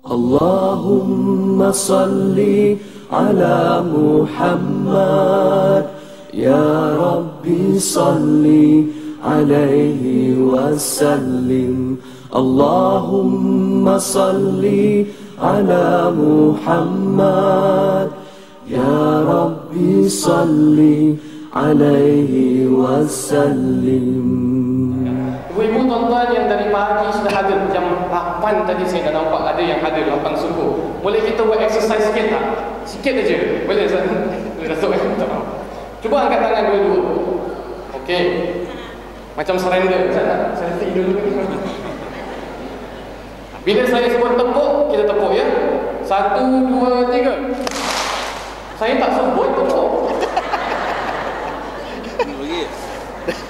Allahumma salli ala Muhammad, ya Rabbi salli alaihi wasallim. Allahumma salli ala Muhammad, ya Rabbi salli alaihi wasallim. Ibu-ibu, tuan-tuan yang dari pagi sudah hadir jam 8 tadi, saya dah nampak ada yang hadir 8 suku. Boleh kita buat exercise sikit tak? Sikit aja. Boleh Ustaz? Datuk cuba angkat tangan dua-dua. Okey. Macam surrender. Ustaz nak selfie dulu. Bila saya sebut tepuk, kita tepuk ya. 1, 2, 3. Saya tak sebut tepuk.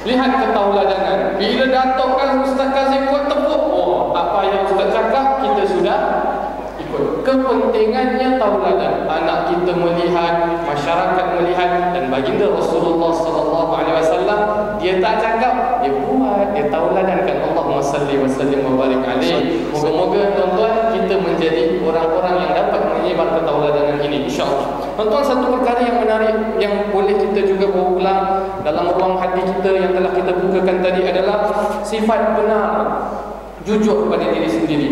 Lihat ketauladanan. Bila Datuk kan Ustaz Kazim buat tepuk, oh, apa yang Ustaz cakap kita sudah ikut. Kepentingannya tauladan. Anak kita melihat, masyarakat melihat, dan baginda Rasulullah sallallahu alaihi wasallam dia tak cakap, dia buat, dia tauladankan. Allahumma salli wa sallim wa barik alaihi. Moga-moga tuan-tuan kita menjadi orang-orang yang dapat menyebar ketauladanan ini, insya-Allah. Tuan-tuan, satu perkara yang menarik yang boleh kita juga bawa pulang dalam ruang hati kita yang telah kita bukakan tadi adalah sifat benar, jujur pada diri sendiri.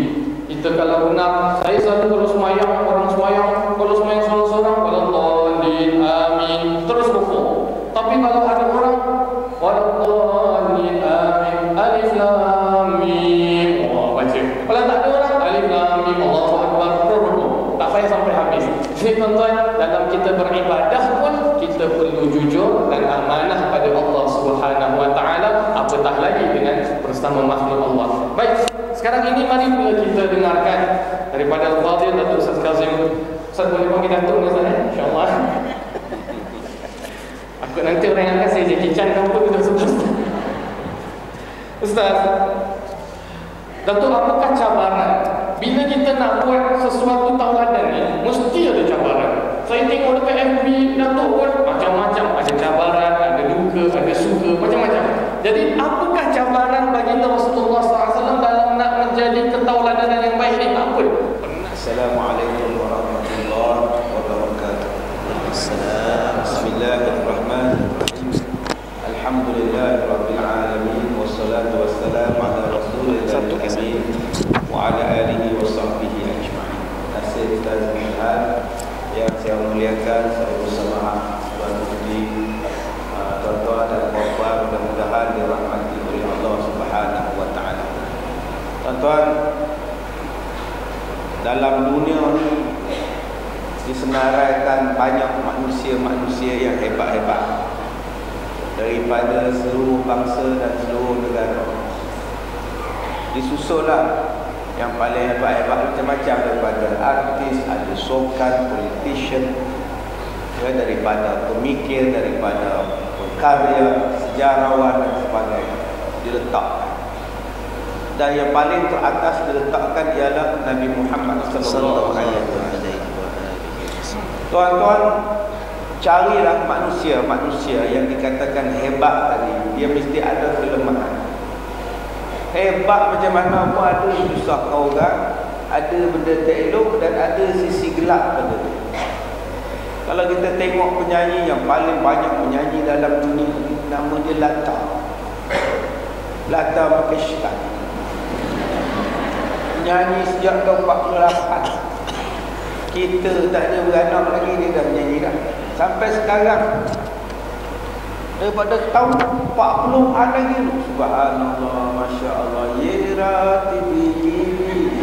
Kita kalau benar, saya selalu kalau semayang, orang semayang, kalau semayang seorang-seorang, waladhdallin, amin, terus rukuk. Tapi kalau ada orang, waladhdallin, amin, alif lam mim, oh, baca. Kalau tak ada orang, alif lam mim, Allahu akbar, terus rukuk. Tak payah sampai habis. Jadi tuan-tuan, dalam kita beribadah pun kita perlu jujur dan amanah pada Allah Subhanahu wa taala, apatah lagi dengan bersama makhluk Allah. Baik, sekarang ini mari pula kita dengarkan daripada Al-Fadhil Datuk Ustaz Kazim. Ustaz boleh panggil Datuk ni Ustaz, insya-Allah. Aku nanti orang yang akan saya Jackie Chan ke apa kita sebut. Ustaz, Datuk, apakah cabaran bila kita nak buat sesuatu tauladan ni? Mesti ada cabaran. Saya tengok dekat FB Datuk pun macam-macam, ada cabaran, ada duka, ada suka, macam-macam. Jadi apakah cabaran baginda Rasulullah SAW dalam nak menjadi ketauladanan yang baik ni? Apa? Assalamualaikum warahmatullahi wabarakatuh. Bismillahirrahmanirrahim. Alhamdulillahirabbil alamin, wassalatu wassalamu ala rasulillahil amin wa ala alihi wa sahbihi ajma'in. Nasir Ustaz Milhan yang saya muliakan, saya bersama Tuan Putri, tuan-tuan dan puan-puan, mudah-mudahan dirahmati oleh Allah Subhanahu wa taala. Tuan-tuan, dalam dunia ni disenaraikan banyak manusia-manusia yang hebat-hebat daripada seluruh bangsa dan seluruh negara. Disusullah yang paling hebat-hebat macam-macam, daripada artis, ada sokan, politician, ya, daripada pemikir, daripada pengkarya, sejarawan dan sebagainya diletakkan. Dan yang paling teratas diletakkan ialah Nabi Muhammad sallallahu alaihi wasallam. Tuan-tuan, carilah manusia-manusia yang dikatakan hebat tadi, dia mesti ada kelemahan. Hebat macam mana pun ada susah orang, ada benda tak elok dan ada sisi gelap pada dia. Kalau kita tengok penyanyi yang paling banyak menyanyi dalam dunia ni, nama dia Lata Mangeshkar. Menyanyi sejak tahun 48. Kita tak ada beranak lagi, dia dah menyanyi dah. Sampai sekarang, daripada tahun 40-an lagi, subhanallah, masya Allah,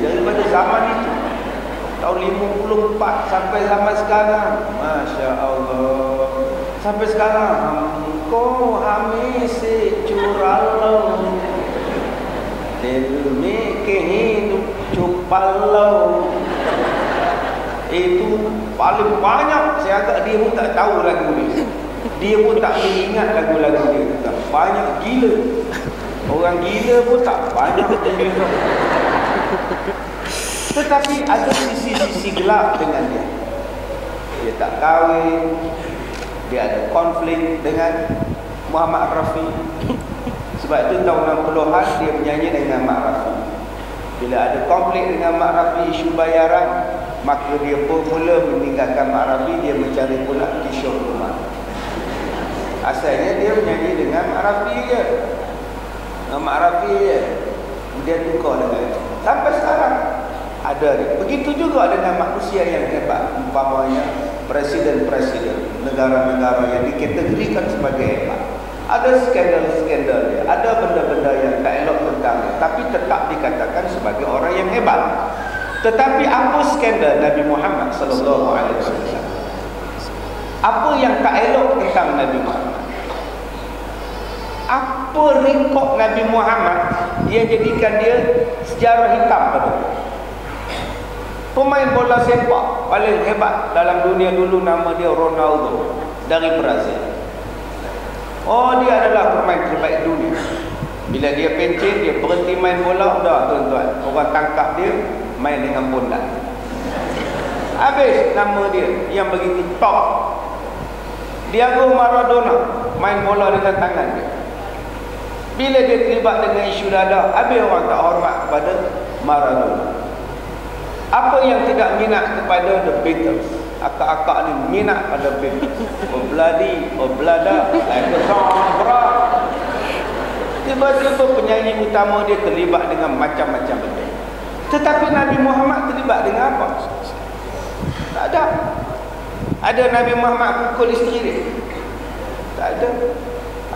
daripada zaman itu tahun 54 sampai zaman sekarang, masya Allah, sampai sekarang, hamko hamisi curalo demi kehidup cupalau. Itu paling banyak. Saya agak dia pun tak tahu lagu ni, dia pun tak ingat lagu-lagu dia. Banyak gila. Orang gila pun tak banyak dia. Tetapi ada sisi-sisi gelap dengan dia. Dia tak kahwin, dia ada konflik dengan Muhammad Rafi. Sebab itu tahun 60-an dia menyanyi dengan Mak Rafi. Bila ada konflik dengan Mak Rafi isu bayaran, maka dia pun mula meninggalkan Mak Rafi, dia mencari pula Kishore Kumar. Asalnya dia menyanyi dengan Mak Rafi je, Mak Rafi je. Dia tukar dengan itu. Sampai sekarang ada dia. Begitu juga dengan manusia yang hebat, umpamanya presiden-presiden negara-negara yang dikategorikan sebagai hebat. Ada skandal-skandal dia, ada benda-benda yang tak elok tentang dia, tapi tetap dikatakan sebagai orang yang hebat. Tetapi apa skandal Nabi Muhammad sallallahu alaihi wasallam? Apa yang tak elok tentang Nabi Muhammad? Apa rekod Nabi Muhammad yang jadikan dia sejarah hitam pada dia? Pemain bola sepak paling hebat dalam dunia dulu, nama dia Ronaldo dari Brazil. Oh, dia adalah pemain terbaik dunia. Bila dia pencet, dia berhenti main bola, dah tuan-tuan, orang tangkap dia main dengan bondat. Habis nama dia yang begitu top. Diego Maradona main bola dengan tangan dia. Bila dia terlibat dengan isu dada, habis orang tak hormat kepada Maradona. Apa yang tidak minat kepada The Beatles? Akak-akak ni minat pada Beatles. Oblada, like a song, bra. Tiba-tiba penyanyi utama dia terlibat dengan macam-macam benda. Tetapi Nabi Muhammad terlibat dengan apa? Tak ada. Ada Nabi Muhammad pukul isteri dia? Tak ada.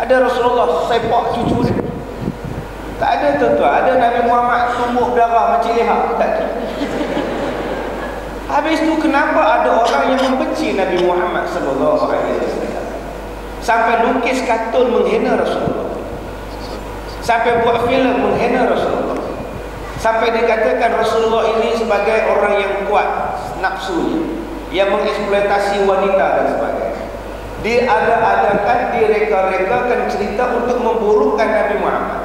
Ada Rasulullah sepak cucu dia? Tak ada, tuan-tuan. Ada Nabi Muhammad tumbuk darah macam leha? Tak ada. Habis tu kenapa ada orang yang membenci Nabi Muhammad sallallahu alaihi wasallam? Sampai lukis kartun menghina Rasulullah. Sampai buat filem menghina Rasulullah. Sampai dikatakan Rasulullah ini sebagai orang yang kuat nafsunya, yang mengeksploitasi wanita dan sebagainya. Diada-adakan, direka-rekakan cerita untuk memburukkan Nabi Muhammad.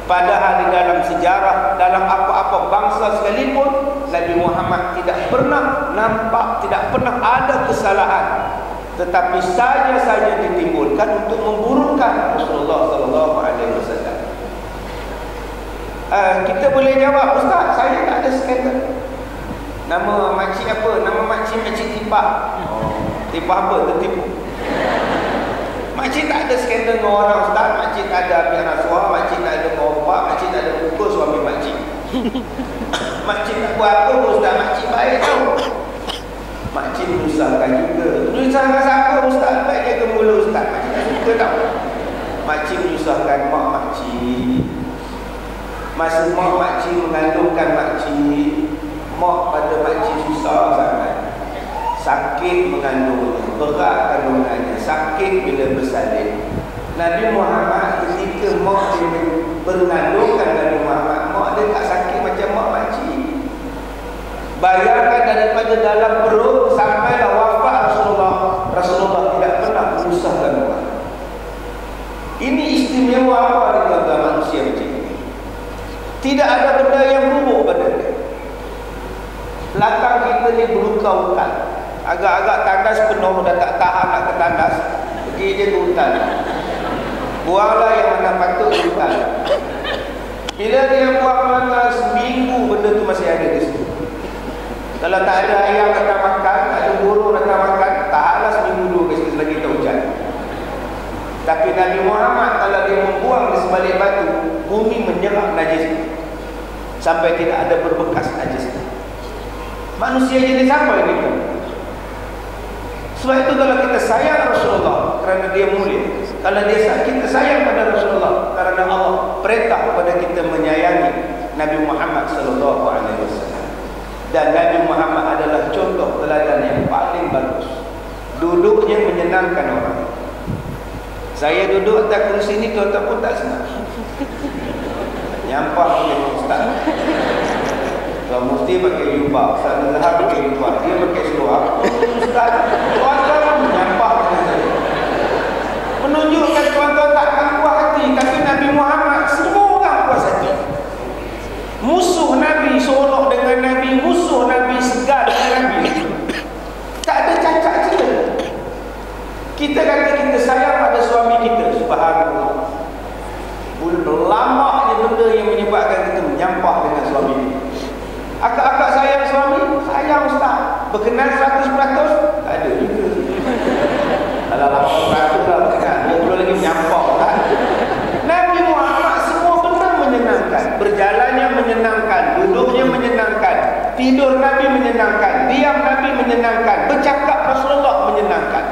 Padahal di dalam sejarah, dalam apa-apa bangsa sekalipun, Nabi Muhammad tidak pernah nampak, tidak pernah ada kesalahan, tetapi saja ditimbulkan untuk memburukkan Rasulullah sallallahu alaihi wasallam. Kita boleh jawab, Ustaz, saya tak ada skandal. Nama makcik apa? Nama makcik Tipak. Tipak apa? Tertipu. Makcik tak ada skandal dengan orang, Ustaz. Makcik tak ada ambil rasuah, makcik tak ada korban, makcik tak ada pukul suami makcik. Makcik tak buat apa, Ustaz. Makcik baik tau. Makcik menyusahkan juga. Menyusahkan siapa, Ustaz? Baik jaga mulut, Ustaz. Makcik tak suka tau. Makcik menyusahkan mak makcik. Masa mak makcik mengandungkan makcik, mak pada makcik susah sangat. Sakit mengandungnya, berat kandungannya, sakit bila bersalin. Nabi Muhammad ketika mak dia mengandungkan Nabi Muhammad, mak dia tak sakit macam mak makcik. Bayangkan daripada dalam perut sampailah wafat Rasulullah tidak pernah menyusahkan orang. Ini istimewa apa di dalam manusia macam ini? Tidak ada benda yang buruk pada dia. Belakang kita ni berluka-luka, agak-agak tandas penuh, dah tak tahan nak ke tandas, pergi je ke hutan, buanglah yang mana patut di hutan. Bila dia buang seminggu, benda tu masih ada di situ. Kalau tak ada ayam datang makan, tak ada burung datang makan, tahanlah seminggu dulu selagi tak hujan. Tapi Nabi Muhammad kalau dia membuang di sebalik batu, bumi menyerap najis sampai tidak ada berbekas najis. Manusia jadi siapa ini? Sebab itu kalau kita sayang Rasulullah kerana dia mulia, kalau kita sayang pada Rasulullah kerana Allah perintah kepada kita menyayangi Nabi Muhammad sallallahu alaihi wasallam. Dan Nabi Muhammad adalah contoh teladan yang paling bagus. Duduknya menyenangkan orang. Saya duduk atas kursi ni, tuan-tuan pun tak senang. Nyampah dengan Ustaz. Tuan Mufti pakai jubah, Ustaz Nazhar pakai jubah, dia pakai seluar. Ustaz, tuan-tuan nyampah dengan saya. Menunjukkan tuan-tuan takkan puas hati. Tapi Nabi Muhammad semua orang puas hati. Musuh Nabi seronok dengan Nabi, musuh Nabi segar dengan Nabi. Tak ada cacat je. Kita kata kita sayang pada suami kita, subhanallah. Lama je benda yang menyebabkan kita menyampah dengan suami kita. Berkenan 100%? Tak ada juga. Kalau 80% lah berkenan, dia perlu lagi menyampau kan. Nabi Muhammad semua benar menyenangkan. Berjalannya menyenangkan, duduknya menyenangkan, tidur Nabi menyenangkan, diam Nabi menyenangkan, bercakap Rasulullah menyenangkan.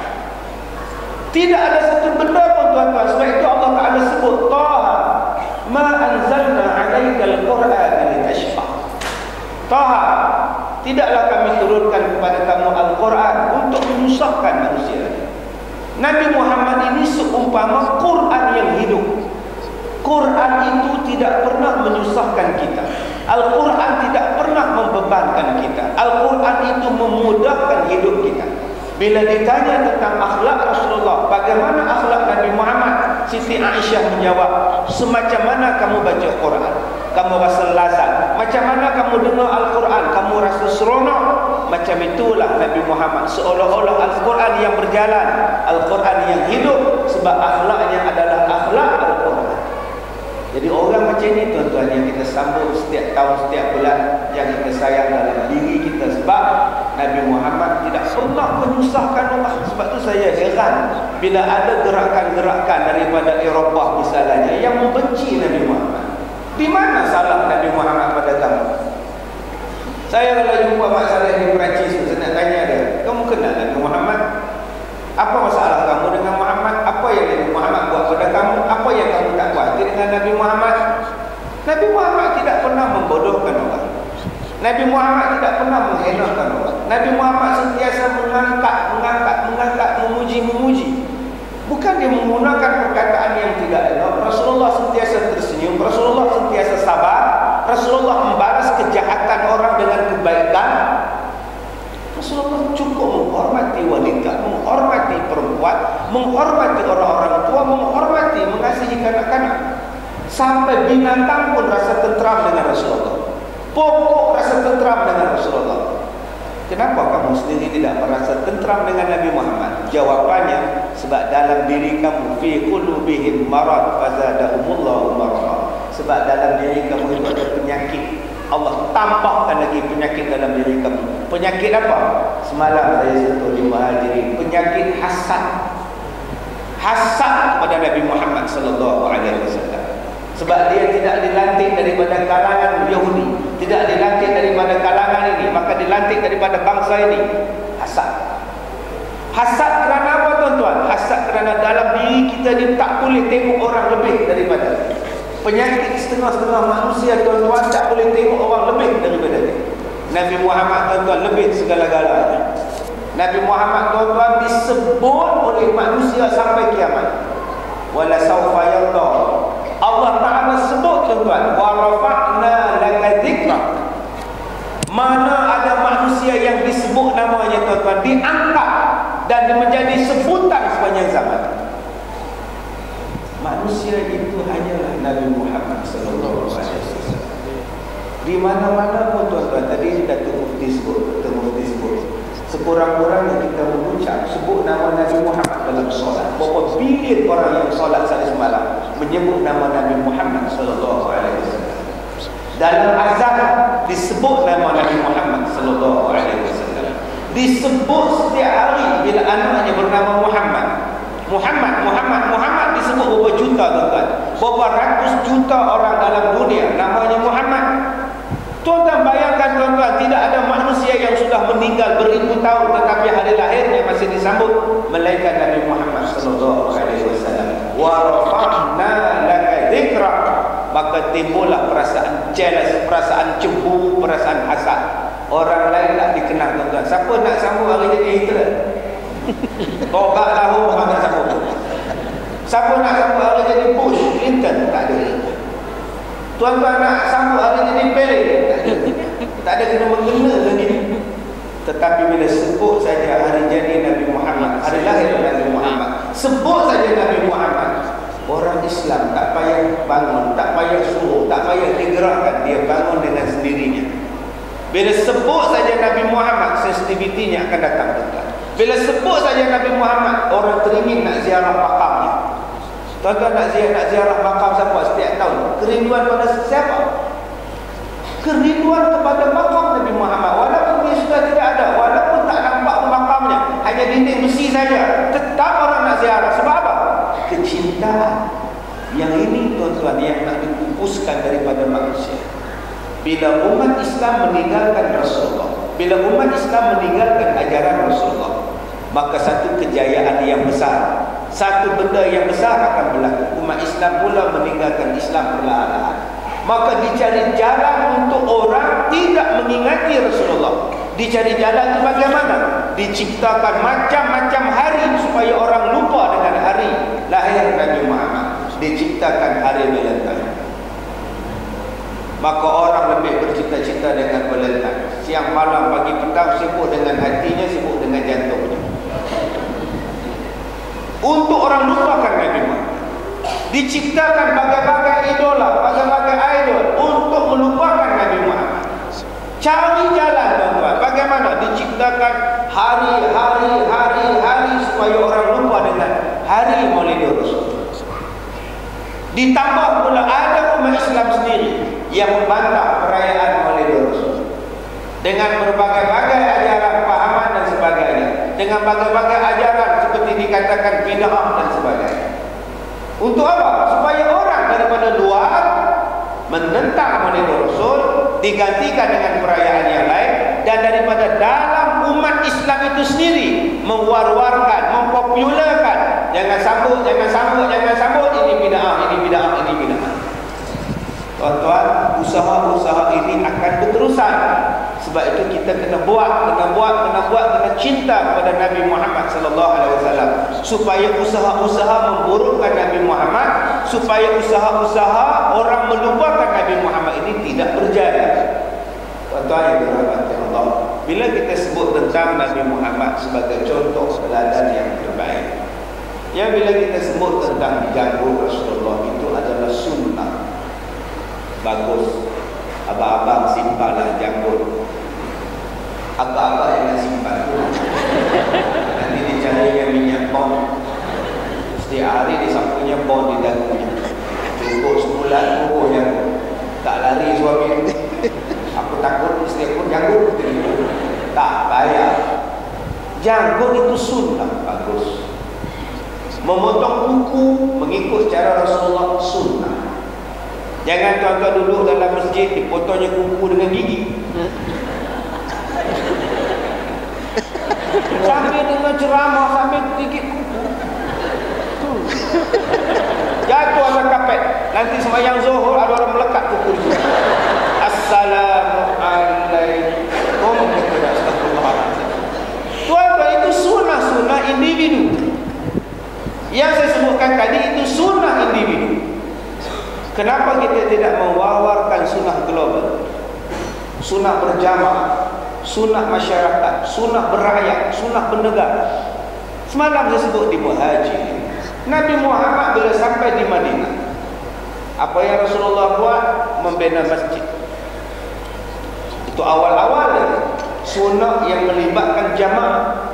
Tidak ada satu benda pun tuan-tuan. Sebab itu Allah Ta'ala sebut Taha ma anzalna alaikal Qur'an litashqa. Taha, tidaklah kami turunkan kepada kamu Al-Quran untuk menyusahkan manusia. Nabi Muhammad ini seumpama Quran yang hidup. Quran itu tidak pernah menyusahkan kita. Al-Quran tidak pernah membebankan kita. Al-Quran itu memudahkan hidup kita. Bila ditanya tentang akhlak Rasulullah, bagaimana akhlak Nabi Muhammad, Siti Aisyah menjawab, semacam mana kamu baca Quran, kamu rasa lazat. Macam mana kamu dengar Al-Quran, kamu rasa seronok. Macam itulah Nabi Muhammad, seolah-olah Al-Quran yang berjalan, Al-Quran yang hidup, sebab akhlaknya adalah akhlak Al-Quran. Jadi orang macam ni tuan-tuan yang kita sambut setiap tahun, setiap bulan, yang kita sayang dalam diri kita. Sebab Nabi Muhammad tidak pernah menyusahkan orang. Sebab tu saya heran bila ada gerakan-gerakan daripada Eropah misalnya yang membenci Nabi Muhammad. Di mana salah Nabi Muhammad pada kamu? Saya kalau jumpa Mak Saleh di Perancis, saya nak tanya dia, kamu kenal Nabi Muhammad? Apa masalah kamu dengan Muhammad? Apa yang Nabi Muhammad buat pada kamu? Apa yang kamu tak khawatir dengan Nabi Muhammad? Nabi Muhammad tidak pernah membodohkan orang. Nabi Muhammad tidak pernah menghinakan orang. Nabi Muhammad sentiasa mengangkat, memuji. Bukan dia menggunakan perkataan yang tidak elok. Rasulullah sentiasa tersenyum, Rasulullah sentiasa sabar, Rasulullah membalas kejahatan orang dengan kebaikan. Rasulullah cukup menghormati wanita, menghormati perempuan, menghormati orang-orang tua, menghormati, mengasihi kanak-kanak. Sampai binatang pun rasa tentram dengan Rasulullah. Pokok rasa tentram dengan Rasulullah. Kenapa kamu sendiri tidak merasa tentram dengan Nabi Muhammad? Jawabannya, sebab dalam diri kamu fi qulubihim marad fazadahumullahu marad. Sebab dalam diri kamu itu ada penyakit. Allah tambahkan lagi penyakit dalam diri kamu. Penyakit apa? Semalam saya sentuh di Muhajirin. Penyakit hasad. Hasad kepada Nabi Muhammad sallallahu alaihi wasallam. Sebab dia tidak dilantik daripada kalangan Yahudi, tidak dilantik daripada kalangan ini, maka dilantik daripada bangsa ini. Hasad. Hasad kerana apa tuan-tuan? Hasad kerana dalam diri kita ni tak boleh tengok orang lebih daripada. Penyakit setengah-setengah manusia tuan-tuan tak boleh tengok orang lebih daripada dia. Nabi Muhammad tuan-tuan lebih segala-galanya. Nabi Muhammad tuan-tuan disebut oleh manusia sampai kiamat. Wala sawfa yarda. Allah Ta'ala sebut tuan-tuan, wa rafa'na laka dzikrak. Mana ada manusia yang disebut namanya tuan-tuan, diangkat dan menjadi sebutan sepanjang zaman. Manusia itu hanyalah Nabi Muhammad sallallahu alaihi wasallam. Di mana-mana pun tuan-tuan, tadi Datuk Mufti sebut, sekurang-kurangnya kita mengucap sebut nama Nabi Muhammad dalam solat. Berapa bilion orang yang solat sehari semalam menyebut nama Nabi Muhammad sallallahu alaihi wasallam. Dalam azan disebut nama Nabi Muhammad sallallahu alaihi wasallam. Disebut setiap hari bila anaknya bernama Muhammad disebut berapa juta tuan-tuan. Berapa ratus juta orang dalam dunia namanya Muhammad. Tuan-tuan bayangkan tuan-tuan, tidak ada manusia yang sudah meninggal beribu tahun tetapi hari lahirnya masih disambut, melainkan Nabi Muhammad sallallahu alaihi wasallam. Wa rafa'na laka dzikrak. Maka timbullah perasaan jealous, perasaan cemburu, perasaan hasad. Orang lain tak dikenal tuan-tuan. Siapa nak sambut hari jadi Hitler? Tokak tahu orang nak sambut. Siapa nak sambut hari jadi Bush, Clinton? Tak ada. Tuan-tuan nak sambut hari jadi Pele? Tak ada kena-mengena lagi. Tetapi bila sebut saja hari jadi Nabi Muhammad, hari lahir Nabi Muhammad, sebut saja Nabi Muhammad, orang Islam tak payah bangun, tak payah suruh, tak payah digerakkan, dia bangun dengan sendirinya. Bila sebut saja Nabi Muhammad, sensitivitinya akan datang tuan-tuan. Bila sebut saja Nabi Muhammad, orang teringin nak ziarah makamnya. Tuan-tuan nak ziarah makam siapa setiap tahun? Kerinduan pada siapa? Kerinduan kepada makam Nabi Muhammad. Walaupun dia sudah tidak ada, walaupun bila umat Islam meninggalkan Rasulullah, bila umat Islam meninggalkan ajaran Rasulullah, maka satu kejayaan yang besar, satu benda yang besar akan berlaku. Umat Islam pula meninggalkan Islam perlahan-lahan. Maka dicari jalan untuk orang tidak mengingati Rasulullah. Dicari jalan itu bagaimana? Diciptakan macam-macam hari supaya orang lupa dengan hari lahir Nabi Muhammad. Diciptakan hari Valentine. Maka orang lebih bercita-cita dengan Valentine. Siang malam pagi petang sibuk dengan hatinya, sibuk dengan jantungnya, untuk orang lupakan Nabi Muhammad. Diciptakan bagai-bagai idola, bagai-bagai idol untuk melupakan Nabi Muhammad. Cari jalan tuan-tuan. Bagaimana? Diciptakan hari supaya orang lupa dengan hari Maulid Rasul. Ditambah pula ada umat Islam sendiri yang membantah perayaan Maulid Rasul dengan berbagai-bagai ajaran, pahaman dan sebagainya, dengan berbagai ajaran seperti dikatakan bid'ah dan sebagainya. Untuk apa? Supaya orang daripada luar menentang Maulid Rasul digantikan dengan perayaan yang lain, dan daripada dalam umat Islam itu sendiri mewar-warkan, mempopularkan, jangan sambut, ini bid'ah, ini bid'ah, ini bid'ah. Tuan-tuan, usaha-usaha ini akan berterusan. Sebab itu kita kena buat, kena cinta kepada Nabi Muhammad sallallahu alaihi wasallam, supaya usaha-usaha memburukkan Nabi Muhammad, supaya usaha-usaha orang melupakan Nabi Muhammad ini tidak berjaya. Tuan-tuan yang dirahmati Allah, bila kita sebut tentang Nabi Muhammad sebagai contoh teladan yang terbaik, ya, bila kita sebut tentang janggut Rasulullah, itu adalah sunnah. Bagus, abang-abang simpanlah janggut. Agak-agak yang simpan. Nanti dicarinya minyak bom. Setiap hari disapunya bom di dagunya. Cukup sebulan pokoknya tak lari suami. Aku takut isteri pun janggut. Tak payah. Janggut itu sunnah, bagus. Memotong kuku mengikut cara Rasulullah, sunnah. Jangan tuan-tuan duduk dalam masjid dipotongnya kuku dengan gigi. Sambil dengan ceramah, sambil gigit kuku. Jatuh atas kapet. Nanti sembahyang zuhur ada orang melekat kuku itu. Assalamualaikum. Tuan-tuan, itu sunnah-sunnah individu. Yang saya sebutkan tadi itu sunnah individu. Kenapa kita tidak mewawarkan sunnah global, sunnah berjamaah, sunnah masyarakat, sunnah berakyat, sunnah bernegara? Semalam saya sebut di Muhajir, Nabi Muhammad bila sampai di Madinah, apa yang Rasulullah buat? Membina masjid. Itu awal-awal sunnah yang melibatkan jamaah.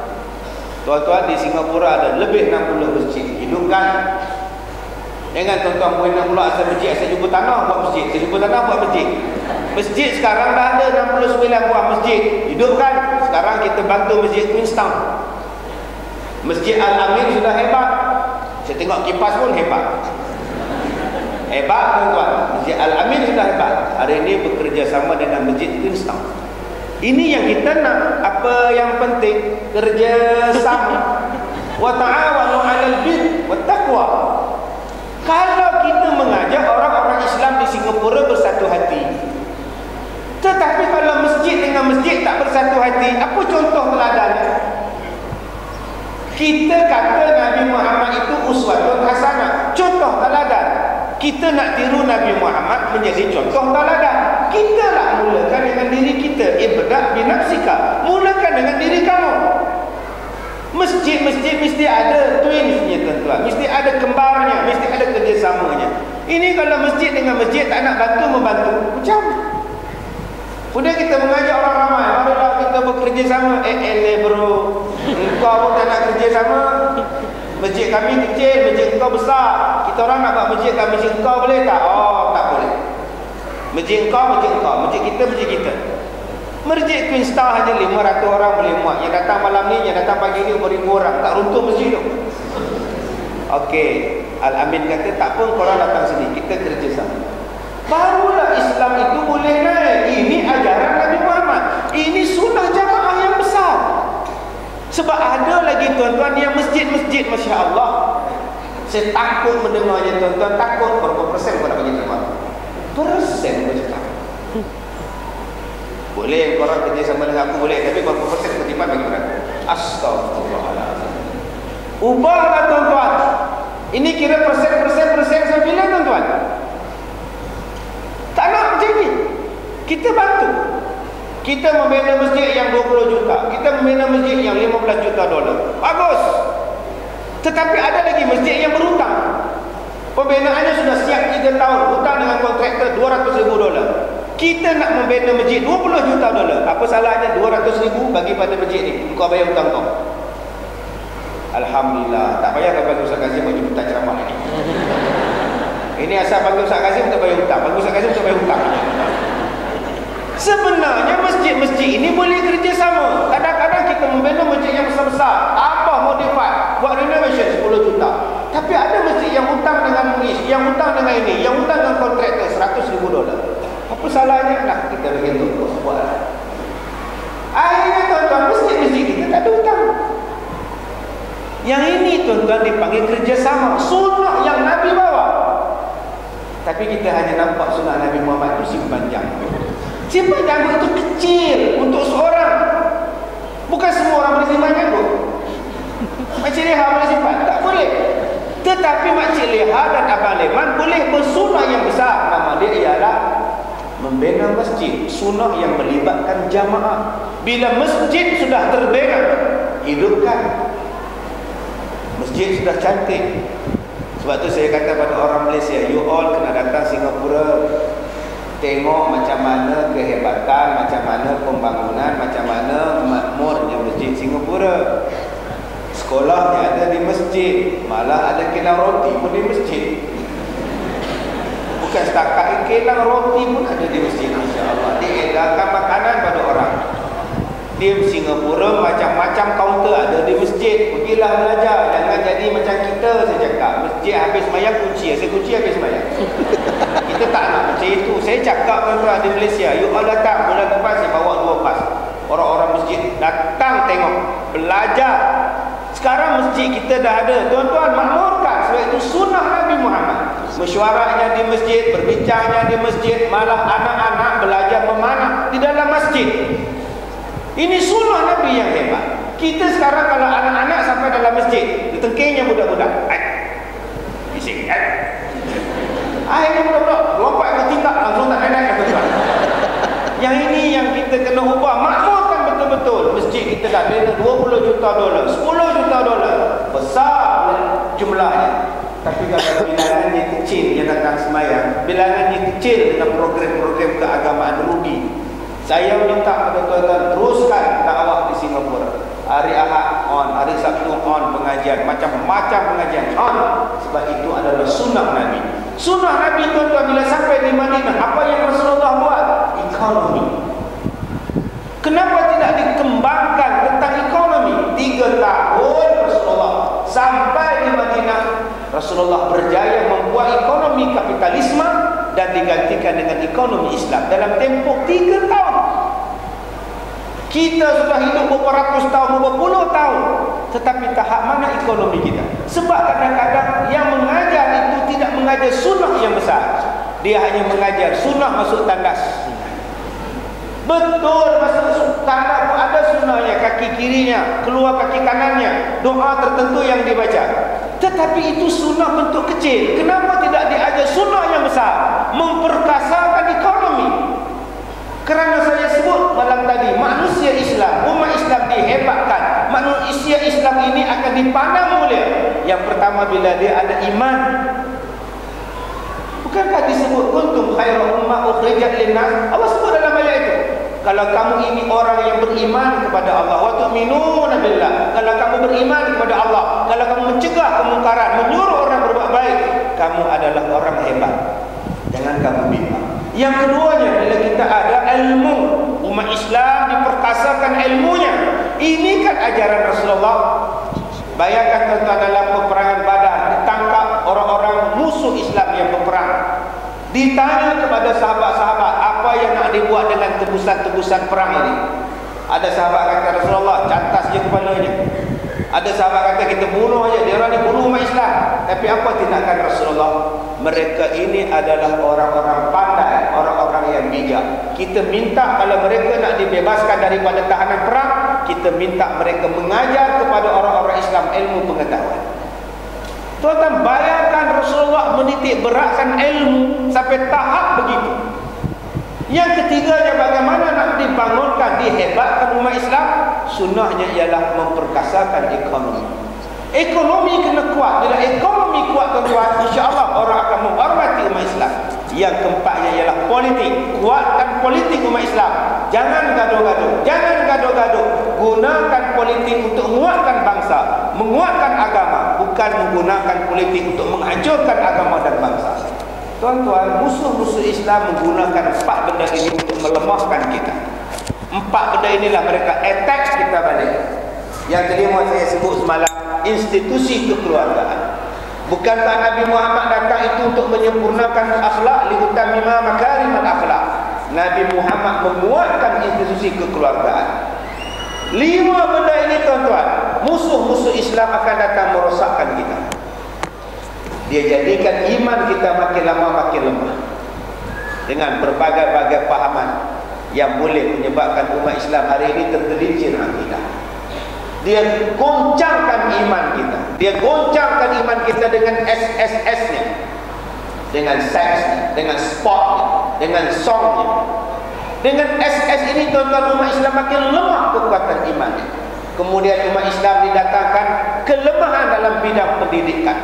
Tuan-tuan, di Singapura ada lebih 60 masjid. Hidupkan. Jangan tuan-tuan boleh nak pula asal masjid, asal jumpa tanah buat masjid, asal jumpa tanah buat masjid. Masjid sekarang dah ada 69 buah masjid. Hidupkan. Sekarang kita bantu masjid Queenstown. Masjid Al-Amin sudah hebat. Saya tengok kipas pun hebat. Hebat tuan-tuan. Masjid Al-Amin sudah hebat. Hari ini bekerjasama dengan masjid Queenstown. Ini yang kita nak. Apa yang penting? Kerjasama. Wa ta'awanu 'alal birri wat taqwa. Kalau kita mengajak orang-orang Islam di Singapura bersatu hati, tetapi kalau masjid dengan masjid tak bersatu hati, apa contoh teladannya? Kita kata Nabi Muhammad itu uswatun hasanah, contoh teladan. Kita nak tiru Nabi Muhammad menjadi contoh teladan. Kita lah mulakan dengan diri kita. Ibda' binafsika, mulakan dengan diri kamu. Masjid-masjid mesti ada twinsnya tuan-tuan, mesti ada kembarnya, mesti ada kerjasamanya. Ini kalau masjid dengan masjid tak nak bantu membantu, macam kemudian kita mengajak orang ramai, marilah kita bekerjasama. Bro, engkau pun tak nak kerjasama. Masjid kami kecil, masjid engkau besar. Kita orang nak buat masjid kat masjid engkau boleh tak? Oh, tak boleh. Masjid engkau, masjid kita, masjid kita. Masjid Queenstown hanya 500 orang boleh muat. Yang datang malam ni, yang datang pagi ni 1000 orang. Tak runtuh masjid tu. Okey, Al-Amin kata tak pun korang datang sini, kita kerjasama. barulah Islam itu boleh naik. Ini ajaran Nabi Muhammad. Ini sunnah jamaah yang besar. Sebab ada lagi tuan-tuan yang masjid-masjid, Masya Allah, saya takut mendengarnya tuan-tuan. Takut berapa persen kau nak bagi tuan? Persen kau cakap. Boleh korang kerja sama dengan aku, boleh. Tapi berapa persen ketipan bagi orang? Astagfirullahaladzim. Ubahlah tuan-tuan. Ini kira persen saya bilang tuan-tuan. Tak nak macam ni. Kita bantu. Kita membina masjid yang 20 juta. Kita membina masjid yang 15 juta dolar. Bagus. Tetapi ada lagi masjid yang berhutang. Pembinaannya sudah siap 3 tahun. Hutang dengan kontraktor 200 ribu dolar. Kita nak membina masjid 20 juta dolar. Apa salahnya 200 ribu bagi pada masjid ni? Kau bayar hutang kau. Alhamdulillah. Tak payah kau bagi Ustaz Kazim bagi hutang ceramah lagi. Ini asal bagi Ustaz Kazim tak bayar hutang. Bagi Ustaz Kazim tak bayar hutang. Sebenarnya masjid-masjid ini boleh kerjasama. Kadang-kadang kita membina masjid yang besar-besar. Apa modify? Buat renovation 10 juta. Tapi ada masjid yang hutang dengan polis, yang hutang dengan ini, yang hutang dengan kontraktor 100 ribu dolar. Apa salahnya? Nah, kita begitu buat. Akhirnya tuan-tuan, masjid-masjid kita tak ada hutang. Yang ini tuan-tuan dipanggil kerjasama. Sunnah yang Nabi bawa. Tapi kita hanya nampak sunnah Nabi Muhammad itu simpan janggut. Simpan janggut itu kecil untuk seorang. Bukan semua orang boleh simpan janggut. Makcik Leha boleh simpan? Tak boleh. Tetapi Makcik Leha dan Abang Leman boleh bersunnah yang besar. Nama dia ialah membina masjid. Sunnah yang melibatkan jamaah. Bila masjid sudah terbina, hidupkan. Masjid sudah cantik. Sebab tu saya kata pada orang Malaysia, you all kena datang Singapura, tengok macam mana kehebatan, macam mana pembangunan, macam mana makmurnya masjid Singapura. Sekolahnya ada di masjid, malah ada kilang roti pun di masjid. Bukan setakat kilang roti pun ada di masjid. Insya-Allah diedarkan makanan pada orang. Di Singapura macam-macam kaunter ada di masjid. Pergilah belajar. Jangan jadi macam kita, saya cakap. Masjid habis sembahyang kunci. Saya kunci habis sembahyang. Kita tak nak macam itu. Saya cakap tuan-tuan di Malaysia, you all datang bulan depan saya bawa 2 bas. Orang-orang masjid datang tengok, belajar. Sekarang masjid kita dah ada. Tuan-tuan makmurkan. Sebab itu sunnah Nabi Muhammad. Mesyuaratnya di masjid, berbincangnya di masjid, malah anak-anak belajar memanah di dalam masjid. Ini sunnah Nabi yang hebat. Kita sekarang kalau anak-anak sampai dalam masjid, ditengkingnya budak-budak. Bising. Akhirnya budak-budak lompat ke tingkap, langsung tak naik. Yang ini yang kita kena ubah. Makmurkan betul-betul. Masjid kita dah bina 20 juta dolar, 10 juta dolar. Besar jumlahnya. Tapi kalau bilangannya kecil yang datang sembahyang, bilangannya kecil dengan program-program keagamaan rugi. Saya minta kepada tuan-tuan teruskan dakwah di Singapura. Hari Ahad on, hari Sabtu on pengajian, macam-macam pengajian on. Sebab itu adalah sunnah Nabi. Sunnah Nabi tuan-tuan bila sampai di Madinah, apa yang Rasulullah buat? Ekonomi. Kenapa tidak dikembangkan tentang ekonomi? 3 tahun Rasulullah sampai di Madinah, Rasulullah berjaya membuat ekonomi kapitalisme dan digantikan dengan ekonomi Islam dalam tempoh 3 tahun. Kita sudah hidup beberapa ratus tahun, beberapa puluh tahun, tetapi tahap mana ekonomi kita? Sebab kadang-kadang yang mengajar itu tidak mengajar sunnah yang besar. Dia hanya mengajar sunnah masuk tandas. Betul, masuk tandas pun ada sunnahnya. Kaki kirinya, keluar kaki kanannya, doa tertentu yang dibaca. Tetapi itu sunnah bentuk kecil. Kenapa tidak diajar sunnah yang besar? Memperkasakan ekonomi. Kerana saya sebut malam tadi, manusia Islam, umat Islam dihebatkan. Manusia Islam ini akan dipandang mulia. Yang pertama bila dia ada iman. Bukankah disebut kuntum khairu ummah ukhrijat linnas? Allah sebut dalam ayat itu. Kalau kamu ini orang yang beriman kepada Allah, wa tu'minuna billah. Kalau kamu beriman kepada Allah, kalau kamu mencegah kemungkaran, menyuruh orang berbuat baik, kamu adalah orang hebat. Jangan kamu bimbang. Yang keduanya, bila kita ada ilmu, umat Islam diperkasakan ilmunya. Ini kan ajaran Rasulullah. Bayangkan tuan-tuan dalam peperangan Badar, ditangkap orang-orang musuh Islam yang berperang. Ditanya kepada sahabat-sahabat, apa yang nak dibuat dengan tebusan-tebusan perang ini? Ada sahabat kata, Rasulullah, cantas je kepalanya. Ada sahabat kata, kita bunuh aja, dia orang ni bunuh umat Islam. Tapi apa tindakan Rasulullah? Mereka ini adalah orang-orang pandai, orang-orang yang bijak. Kita minta kalau mereka nak dibebaskan daripada tahanan perang, kita minta mereka mengajar kepada orang-orang Islam ilmu pengetahuan. Tuan-tuan, bayangkan Rasulullah menitik beratkan ilmu sampai tahap begitu. Yang ketiganya, bagaimana nak dibangunkan, dihebatkan umat Islam? Sunnahnya ialah memperkasakan ekonomi. Ekonomi kena kuat. Bila ekonomi kuat, tuan-tuan, insya-Allah orang akan menghormati umat Islam. Yang keempatnya ialah politik. Kuatkan politik umat Islam. Jangan gaduh-gaduh, jangan gaduh-gaduh. Gunakan politik untuk menguatkan bangsa, menguatkan agama, bukan menggunakan politik untuk menghancurkan agama dan bangsa. Tuan-tuan, musuh-musuh Islam menggunakan 4 benda ini untuk melemahkan kita. 4 benda inilah mereka attack kita balik. Yang kelima saya sebut semalam, institusi kekeluargaan. Bukankah Nabi Muhammad datang itu untuk menyempurnakan akhlak, liutamima makarimal akhlak. Nabi Muhammad menguatkan institusi kekeluargaan. 5 benda ini, tuan-tuan, musuh-musuh Islam akan datang merosakkan kita. Dia jadikan iman kita makin lama makin lemah dengan berbagai-bagai pahaman yang boleh menyebabkan umat Islam hari ini tergelincir akidah. Dia goncangkan iman kita. Dia goncangkan iman kita dengan SSS-nya, dengan seksnya, dengan sportnya, dengan songnya. Dengan SS ini, tuan-tuan, umat Islam makin lemah kekuatan imannya. Kemudian umat Islam didatangkan kelemahan dalam bidang pendidikan.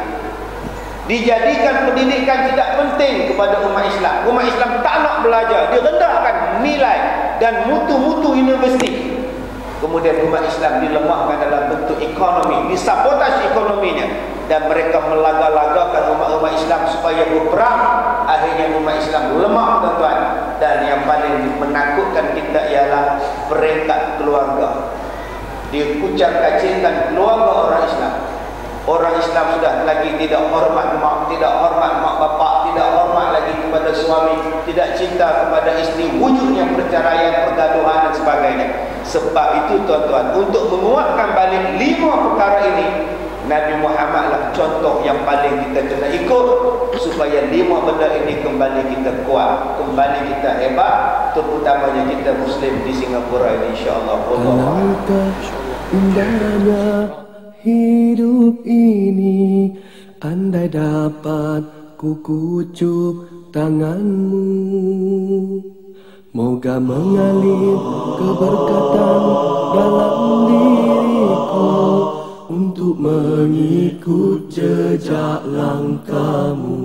Dijadikan pendidikan tidak penting kepada umat Islam. Umat Islam tak nak belajar. Direndahkan nilai dan mutu-mutu universiti. Kemudian umat Islam dilemahkan dalam bentuk ekonomi, disabotasi ekonominya, dan mereka melaga-lagakan umat-umat Islam supaya berperang. Akhirnya umat Islam lemah, tuan-tuan. Dan yang paling menakutkan kita ialah peringkat keluarga. Dia kucak-kacirkan keluarga orang Islam. Orang Islam sudah lagi tidak hormat mak, tidak hormat mak bapak, tidak hormat lagi kepada suami, tidak cinta kepada isteri, wujudnya perceraian, pergaduhan dan sebagainya. Sebab itu, tuan-tuan, untuk menguatkan balik 5 perkara ini, Nabi Muhammad lah contoh yang paling kita kena ikut, supaya 5 benda ini kembali kita kuat, kembali kita hebat, terutamanya kita Muslim di Singapura ini, insya-Allah. Alangkah indahnya hidup ini, andai dapat ku kucup tanganmu. Moga mengalir keberkatan dalam diriku untuk mengikut jejak langkahmu.